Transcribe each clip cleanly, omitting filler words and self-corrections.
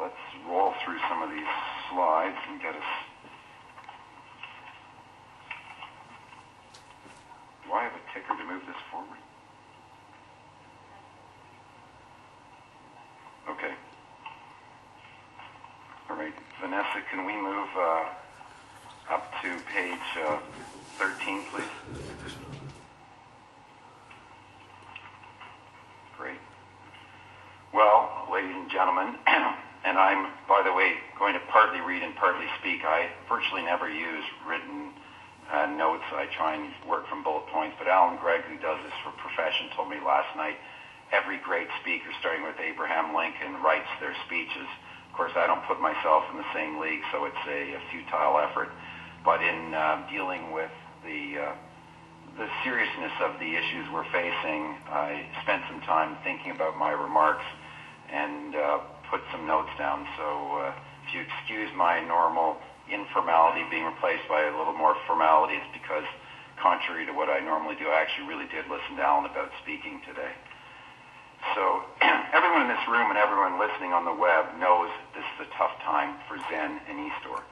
let's roll through some of these slides and get us... Do I have a ticker to move this forward? Okay. All right, Vanessa, can we move up to page 13, please? Great. Well, ladies and gentlemen, and I'm, by the way, going to partly read and partly speak. I virtually never use written notes. I try and work from bullet points, but Alan Gregg, who does this for profession, told me last night every great speaker, starting with Abraham Lincoln, writes their speeches. Of course, I don't put myself in the same league, so it's a futile effort. But in dealing with the seriousness of the issues we're facing, I spent some time thinking about my remarks and put some notes down. So if you excuse my normal informality being replaced by a little more formality, it's because, contrary to what I normally do, I actually really did listen to Alan about speaking today. So everyone in this room and everyone listening on the web knows this is a tough time for ZENN and eStore.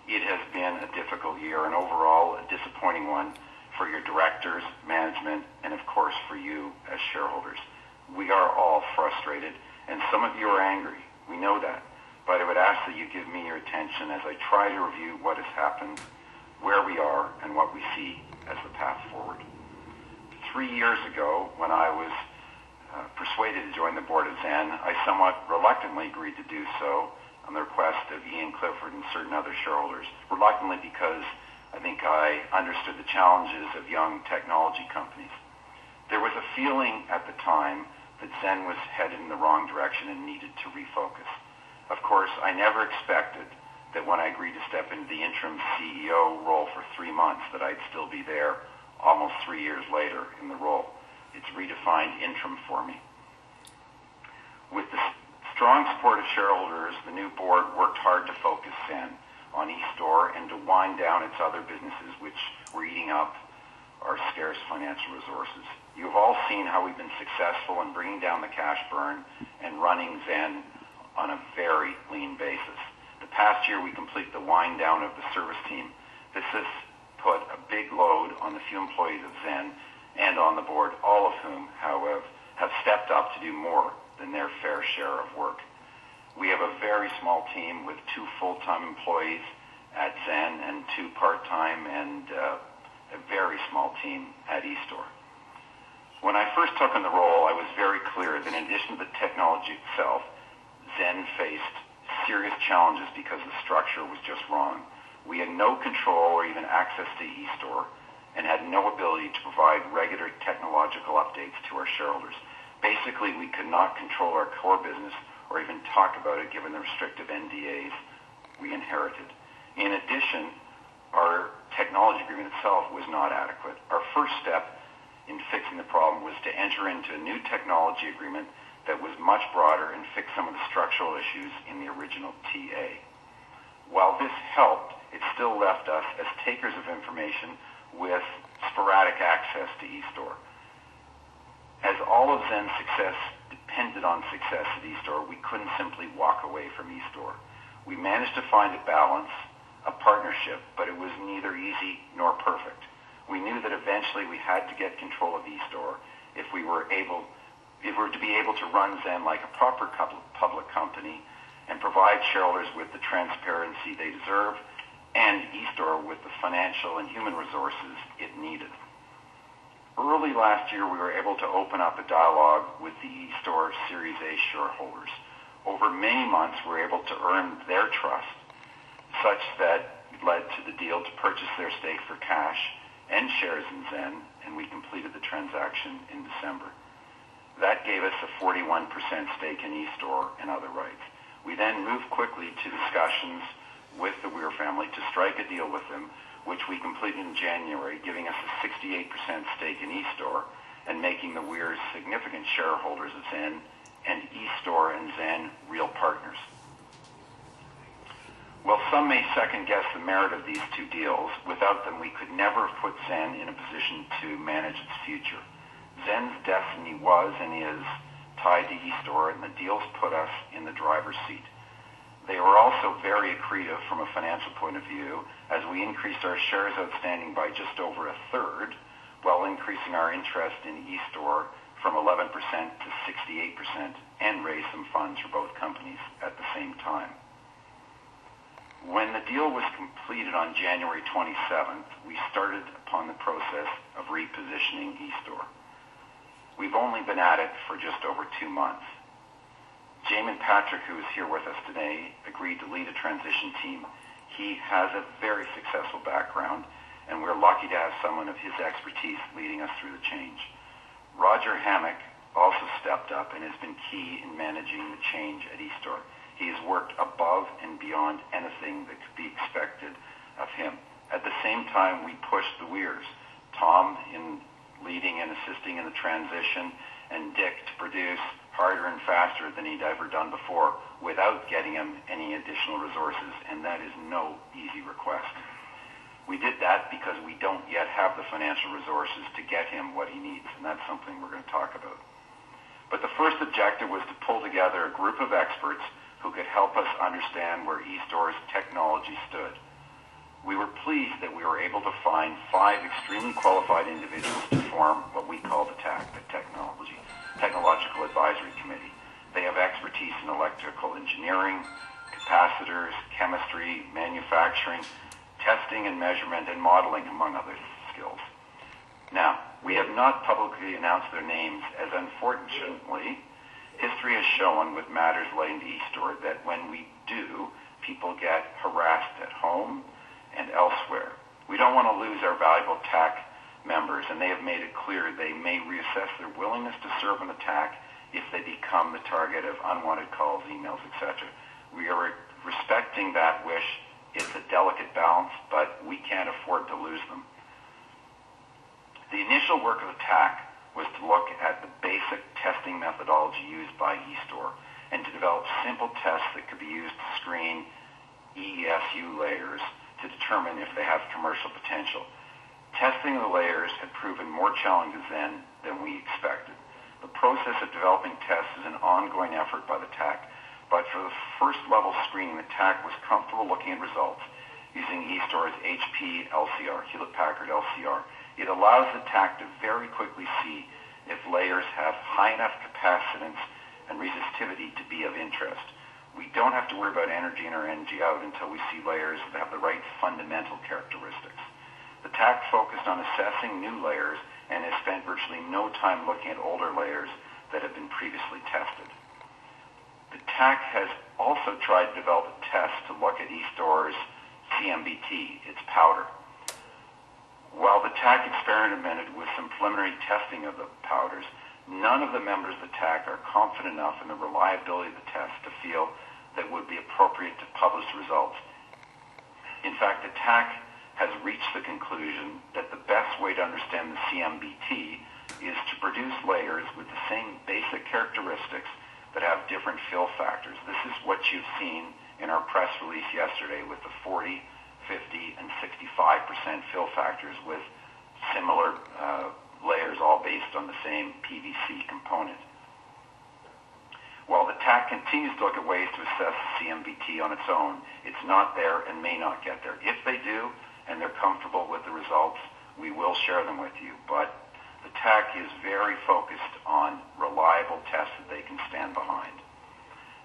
It has been a difficult year and overall a disappointing one for your directors, management, and of course for you as shareholders. We are all frustrated and some of you are angry. We know that. But I would ask that you give me your attention as I try to review what has happened, where we are, and what we see as the path forward. 3 years ago, when I was persuaded to join the board of ZENN, I somewhat reluctantly agreed to do so on the request of Ian Clifford and certain other shareholders. Reluctantly because I think I understood the challenges of young technology companies. There was a feeling at the time that ZENN was headed in the wrong direction and needed to refocus. Of course, I never expected that when I agreed to step into the interim CEO role for 3 months that I'd still be there almost 3 years later in the role. It's redefined interim for me. With the strong support of shareholders, the new board worked hard to focus ZENN on eStore and to wind down its other businesses which were eating up our scarce financial resources. You've all seen how we've been successful in bringing down the cash burn and running ZENN on a very lean basis. The past year we completed the wind down of the service team. This has put a big load on the few employees of ZENN and on the board, all of whom, however, have stepped up to do more than their fair share of work. We have a very small team with 2 full-time employees at ZENN and 2 part-time and a very small team at eStore. When I first took on the role, I was very clear that in addition to the technology itself, ZENN faced serious challenges because the structure was just wrong. We had no control or even access to eStore and had no ability to provide regular technological updates to our shareholders. Basically, we could not control our core business or even talk about it given the restrictive NDAs we inherited. In addition, our technology agreement itself was not adequate. Our first step in fixing the problem was to enter into a new technology agreement that was much broader and fix some of the structural issues in the original TA. While this helped, it still left us as takers of information with sporadic access to eStore. As all of ZENN's success depended on success at eStore, we couldn't simply walk away from eStore. We managed to find a balance, a partnership, but it was neither easy nor perfect. We knew that eventually we had to get control of eStore if we were to be able to run ZENN like a proper public company and provide shareholders with the transparency they deserve and eStore with the financial and human resources it needed. Early last year, we were able to open up a dialogue with the eStore Series A shareholders. Over many months, we were able to earn their trust, such that it led to the deal to purchase their stake for cash and shares in ZENN, and we completed the transaction in December. That gave us a 41% stake in eStore and other rights. We then moved quickly to discussions with the Weir family to strike a deal with them, which we completed in January, giving us a 68% stake in eStore and making the Weirs significant shareholders of ZENN and eStore and ZENN real partners. While some may second-guess the merit of these two deals, without them we could never have put ZENN in a position to manage its future. ZENN's destiny was and is tied to eStore, and the deals put us in the driver's seat. They were also very accretive from a financial point of view, as we increased our shares outstanding by just over a third, while increasing our interest in eStore from 11% to 68%, and raised some funds for both companies at the same time. When the deal was completed on January 27th, we started upon the process of repositioning eStore. We've only been at it for just over 2 months. Jamin Patrick, who is here with us today, agreed to lead a transition team. He has a very successful background, and we're lucky to have someone of his expertise leading us through the change. Roger Hammack also stepped up and has been key in managing the change at eStore. He has worked above and beyond anything that could be expected of him. At the same time, we pushed the Weirs, Tom in leading and assisting in the transition, and Dick to produce harder and faster than he'd ever done before without getting him any additional resources, and that is no easy request. We did that because we don't yet have the financial resources to get him what he needs, and that's something we're going to talk about. But the first objective was to pull together a group of experts who could help us understand where eStore's technology stood. We were pleased that we were able to find 5 extremely qualified individuals to form what we call the TAC, the Technological Advisory Committee. They have expertise in electrical engineering, capacitors, chemistry, manufacturing, testing and measurement, and modeling, among other skills. Now, we have not publicly announced their names, as unfortunately, history has shown with matters relating to eStore that when we do, people get harassed at home and elsewhere. We don't want to lose our valuable TAC members, and they have made it clear they may reassess their willingness to serve on the TAC if they become the target of unwanted calls, emails, etc. We are respecting that wish. It's a delicate balance, but we can't afford to lose them. The initial work of the TAC was to look at the basic testing methodology used by eStore and to develop simple tests that could be used to screen ESU layers to determine if they have commercial potential. Testing of the layers had proven more challenging than we expected. The process of developing tests is an ongoing effort by the TAC, but for the first level screening, the TAC was comfortable looking at results using eStore's HP LCR, Hewlett-Packard LCR. It allows the TAC to very quickly see if layers have high enough capacitance and resistivity to be of interest. We don't have to worry about energy in or energy out until we see layers that have the right fundamental characteristics. The TAC focused on assessing new layers and has spent virtually no time looking at older layers that have been previously tested. The TAC has also tried to develop a test to look at eStore's CMBT, its powder. While the TAC experimented with some preliminary testing of the powders, none of the members of the TAC are confident enough in the reliability of the test to feel that it would be appropriate to publish the results. In fact, the TAC has reached the conclusion that the best way to understand the CMBT is to produce layers with the same basic characteristics that have different fill factors. This is what you've seen in our press release yesterday with the 40, 50, and 65% fill factors with similar layers, all based on the same PVC component. While the TAC continues to look at ways to assess CMBT on its own, it's not there and may not get there. If they do, and they're comfortable with the results, we will share them with you. But the TAC is very focused on reliable tests that they can stand behind.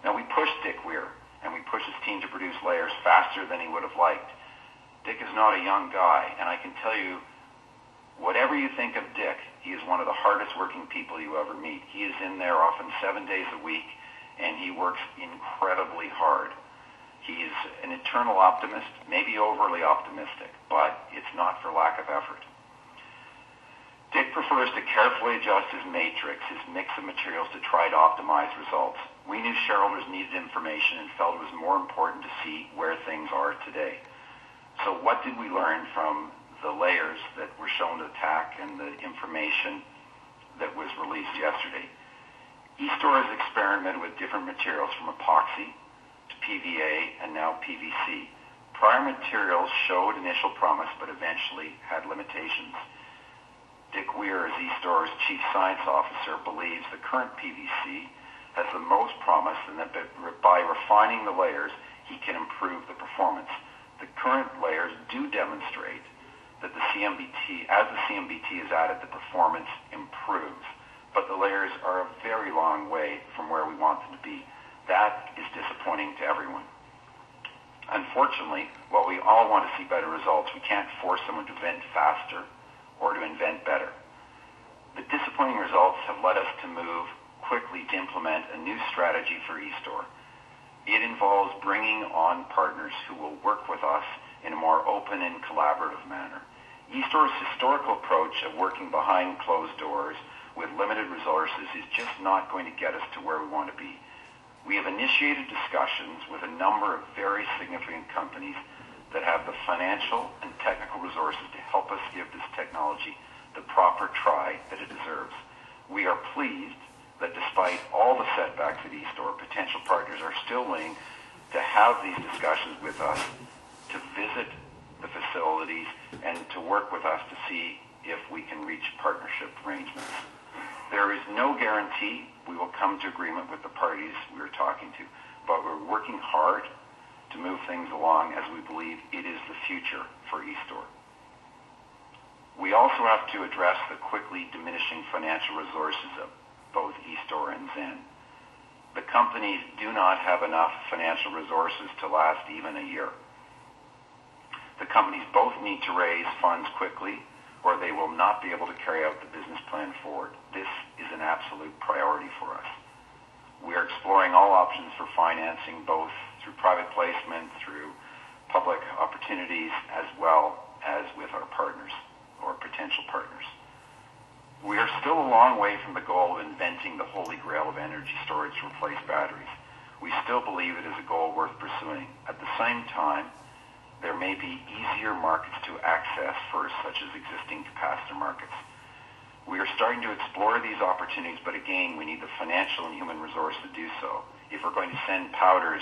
Now, we pushed Dick Weir, and we pushed his team to produce layers faster than he would have liked. Dick is not a young guy, and I can tell you, whatever you think of Dick, he is one of the hardest working people you ever meet. He is in there often 7 days a week, and he works incredibly hard. He is an eternal optimist, maybe overly optimistic, but it's not for lack of effort. Dick prefers to carefully adjust his matrix, his mix of materials, to try to optimize results. We knew shareholders needed information and felt it was more important to see where things are today. So what did we learn from the layers that were shown to the TAC and the information that was released yesterday? eStore has experimented with different materials from epoxy to PVA and now PVC. Prior materials showed initial promise but eventually had limitations. Dick Weir, as eStore's Chief Science Officer, believes the current PVC has the most promise and that by refining the layers, he can improve the performance. The current layers do demonstrate that the CMBT, as the CMBT is added, the performance improves. But the layers are a very long way from where we want them to be. That is disappointing to everyone. Unfortunately, while we all want to see better results, we can't force someone to invent faster or to invent better. The disappointing results have led us to move quickly to implement a new strategy for eStore. It involves bringing on partners who will work with us in a more open and collaborative manner. eStore's historical approach of working behind closed doors with limited resources is just not going to get us to where we want to be. We have initiated discussions with a number of very significant companies that have the financial and technical resources to help us give this technology the proper try that it deserves. We are pleased that despite all the setbacks at eStore, potential partners are still willing to have these discussions with us, to visit the facilities, and to work with us to see if we can reach partnership arrangements. There is no guarantee we will come to agreement with the parties we are talking to, but we're working hard to move things along as we believe it is the future for eStore. We also have to address the quickly diminishing financial resources of both eStore and ZENN. The companies do not have enough financial resources to last even a year. The companies both need to raise funds quickly, or they will not be able to carry out the business plan forward. This is an absolute priority for us. We are exploring all options for financing, both through private placement, through public opportunities, as well as with our partners or potential partners. We are still a long way from the goal of inventing the holy grail of energy storage to replace batteries. We still believe it is a goal worth pursuing. At the same time, there may be easier markets to access first, such as existing capacitor markets. We are starting to explore these opportunities, but again, we need the financial and human resource to do so. If we're going to send powders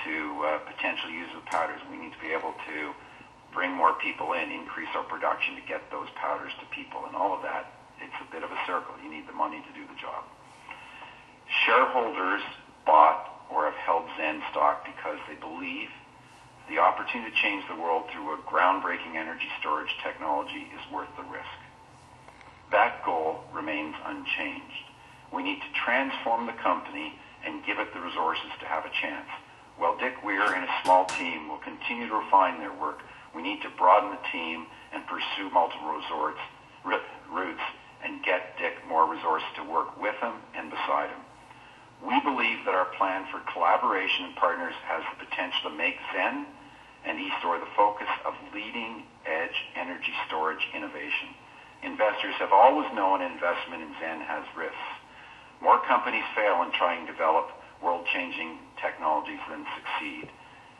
to potential users of powders, we need to be able to bring more people in, increase our production to get those powders to people, and all of that. It's a bit of a circle. You need the money to do the job. Shareholders bought or have held ZENN stock because they believe the opportunity to change the world through a groundbreaking energy storage technology is worth the risk. That goal remains unchanged. We need to transform the company and give it the resources to have a chance. While Dick Weir and a small team will continue to refine their work, we need to broaden the team and pursue multiple routes and get Dick more resources to work with him and beside him. We believe that our plan for collaboration and partners has the potential to make ZENN and eStore the focus of leading-edge energy storage innovation. Investors have always known investment in ZENN has risks. More companies fail in trying to develop world-changing technologies than succeed.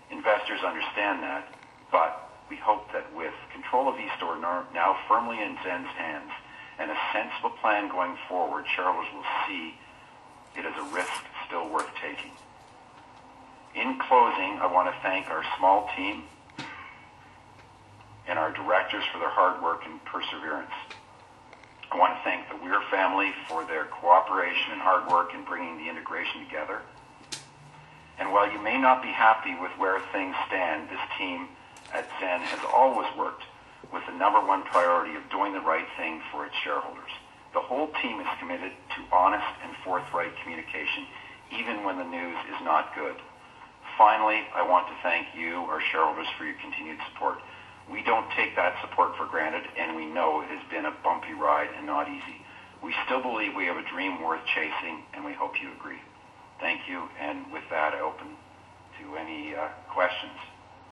Investors understand that, but we hope that with control of eStore now firmly in ZENN's hands and a sensible plan going forward, shareholders will see it as a risk still worth taking. In closing, I want to thank our small team and our directors for their hard work and perseverance. I want to thank the Weir family for their cooperation and hard work in bringing the integration together. And while you may not be happy with where things stand, this team at ZENN has always worked with the number one priority of doing the right thing for its shareholders. The whole team is committed to honest and forthright communication, even when the news is not good. Finally, I want to thank you, our shareholders, for your continued support. We don't take that support for granted, and we know it has been a bumpy ride and not easy. We still believe we have a dream worth chasing, and we hope you agree. Thank you, and with that, I open to any questions.